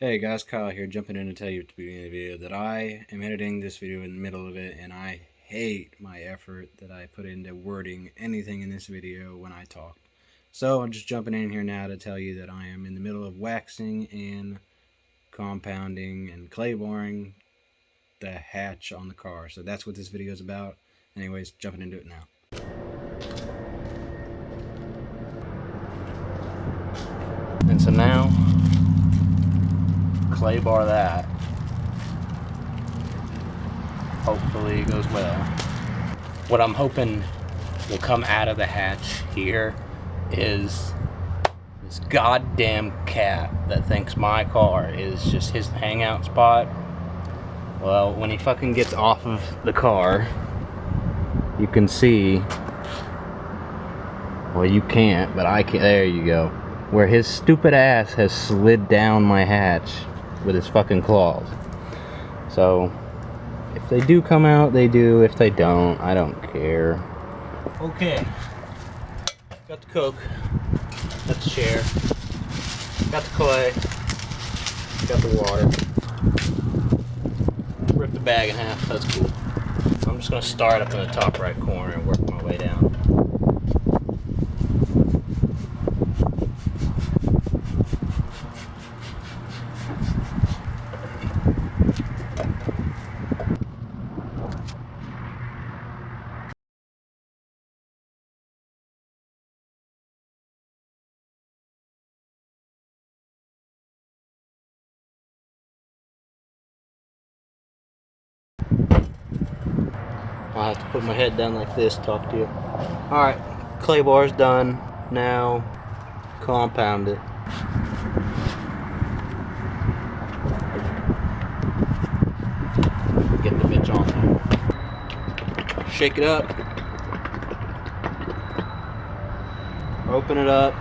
Hey guys, Kyle here, jumping in to tell you at the beginning of the video that I am editing this video in the middle of it, and I hate my effort that I put into wording anything in this video when I talk. So I'm just jumping in here now to tell you that I am in the middle of waxing and compounding and clay boring the hatch on the car. So that's what this video is about. Anyways, jumping into it now. And so now, clay bar that. Hopefully it goes well. What I'm hoping will come out of the hatch here is this goddamn cat that thinks my car is just his hangout spot. Well, when he fucking gets off of the car, you can see, well, you can't, but I can. There you go. Where his stupid ass has slid down my hatch with his fucking claws. So if they do come out, they do. If they don't, I don't care. Okay. Got the Coke. Got the chair. Got the clay. Got the water. Ripped the bag in half. That's cool. I'm just going to start up in the top right corner and work my way down. I'll have to put my head down like this to talk to you. Alright, clay bar's done. Now, compound it. Get the bitch on there. Shake it up. Open it up.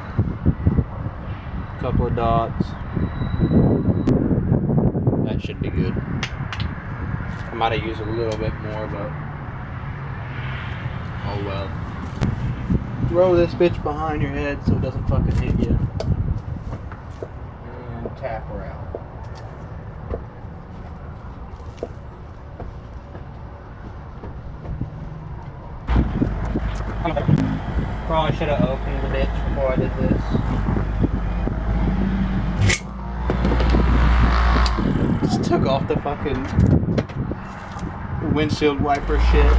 Couple of dots. That should be good. I might have used a little bit more, but oh well. Throw this bitch behind your head so it doesn't fucking hit you. And tap her out. Probably should have opened the bitch before I did this. Just took off the fucking windshield wiper shit.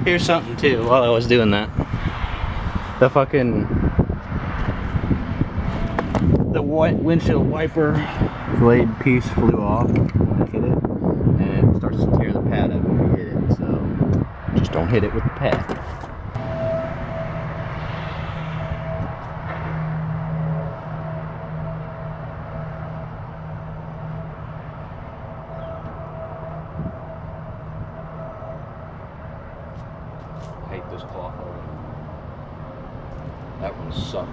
Here's something too while I was doing that. The white windshield wiper blade piece flew off when I hit it, and it starts to tear the pad up if you hit it, so just don't hit it with the pad. I hate this cloth already. That one sucked.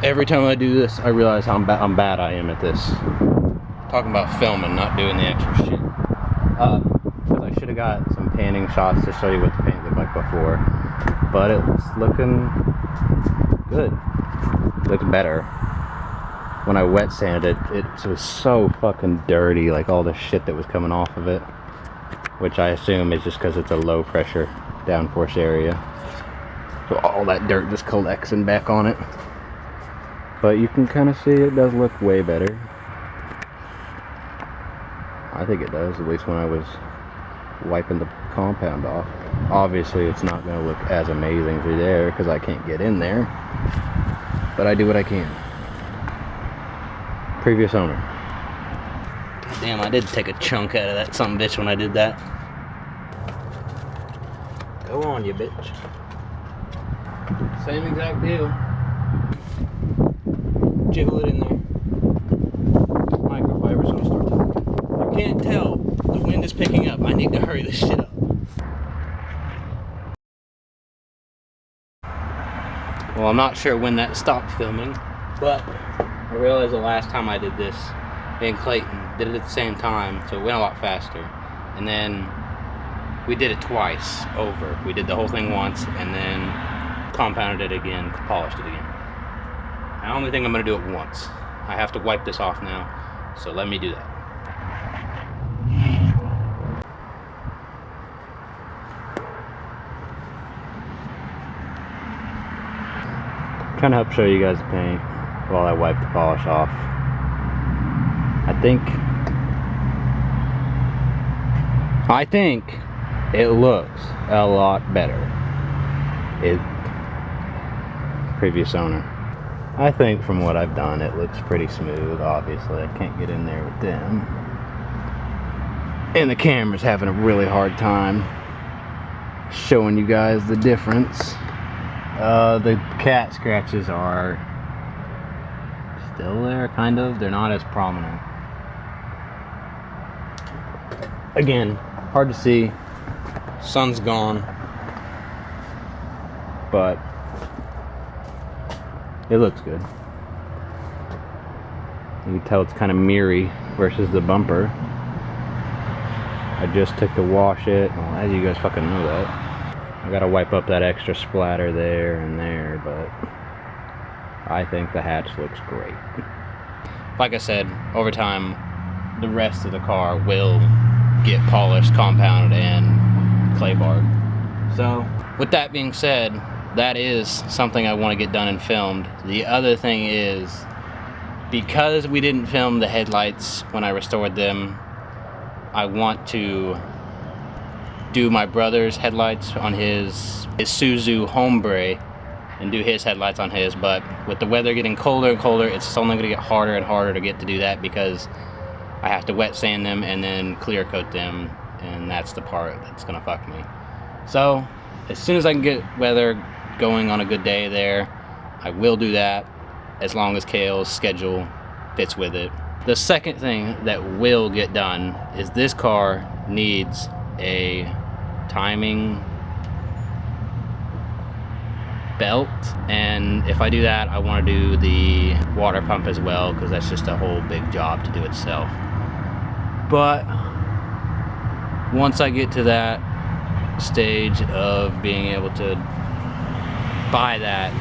Every time I do this, I realize how bad I am at this. Talking about filming, not doing the extra shit. Because I should have got some panning shots to show you what the paint looked like before. But it's looking good. Looks better. When I wet sanded it, it was so fucking dirty, like all the shit that was coming off of it. Which I assume is just because it's a low pressure downforce area. So all that dirt just collecting back on it. But you can kind of see it does look way better. I think it does, at least when I was wiping the compound off. Obviously it's not going to look as amazing through there because I can't get in there. But I do what I can. Previous owner. God damn, I did take a chunk out of that son of a bitch when I did that. Go on, you bitch. Same exact deal. Jiggle it in there. Microfiber's gonna start talking. You can't tell. The wind is picking up. I need to hurry this shit up. Well, I'm not sure when that stopped filming, but I realized the last time I did this in Clayton, did it at the same time, so it went a lot faster. And then we did it twice over. We did the whole thing once and then compounded it again, polished it again. I only think I'm gonna do it once. I have to wipe this off now, so let me do that. Trying to help show you guys the paint while I wipe the polish off. I think it looks a lot better. Previous owner. I think from what I've done, it looks pretty smooth. Obviously, I can't get in there with them. And the camera's having a really hard time showing you guys the difference. The cat scratches are still there, kind of. They're not as prominent. Again, hard to see. Sun's gone. But it looks good. You can tell it's kind of mirrory versus the bumper. I just took to wash it. Well, as you guys fucking know that. I gotta wipe up that extra splatter there and there, but I think the hatch looks great. Like I said, over time, the rest of the car will get polished, compounded, and clay barred. So, with that being said, that is something I want to get done and filmed. The other thing is, because we didn't film the headlights when I restored them, I want to do my brother's headlights on his Isuzu Hombre and do his headlights on his, but with the weather getting colder and colder, it's only going to get harder and harder to get to do that because I have to wet sand them and then clear coat them, and that's the part that's going to fuck me. So, as soon as I can get weather going on a good day there, I will do that, as long as Kale's schedule fits with it. The second thing that will get done is this car needs a timing belt, and if I do that, I want to do the water pump as well, because that's just a whole big job to do itself. But once I get to that stage of being able to buy that,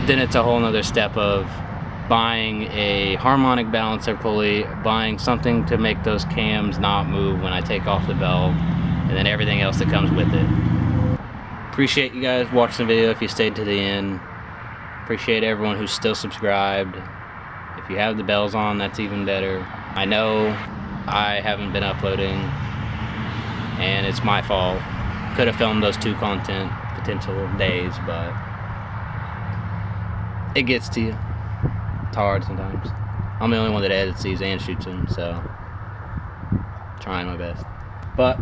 then it's a whole nother step of buying a harmonic balancer pulley, buying something to make those cams not move when I take off the belt, and then everything else that comes with it. Appreciate you guys watching the video if you stayed to the end. Appreciate everyone who's still subscribed. If you have the bells on, that's even better. I know I haven't been uploading, and it's my fault. Could have filmed those 2 content potential days, but it gets to you. It's hard sometimes. I'm the only one that edits these and shoots them, so trying my best. But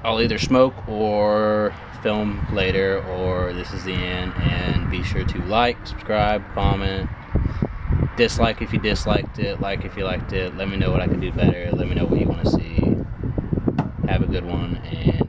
I'll either smoke or film later, or this is the end. And be sure to like, subscribe, comment, dislike if you disliked it, like if you liked it. Let me know what I can do better. Let me know what you want to see. Have a good one, and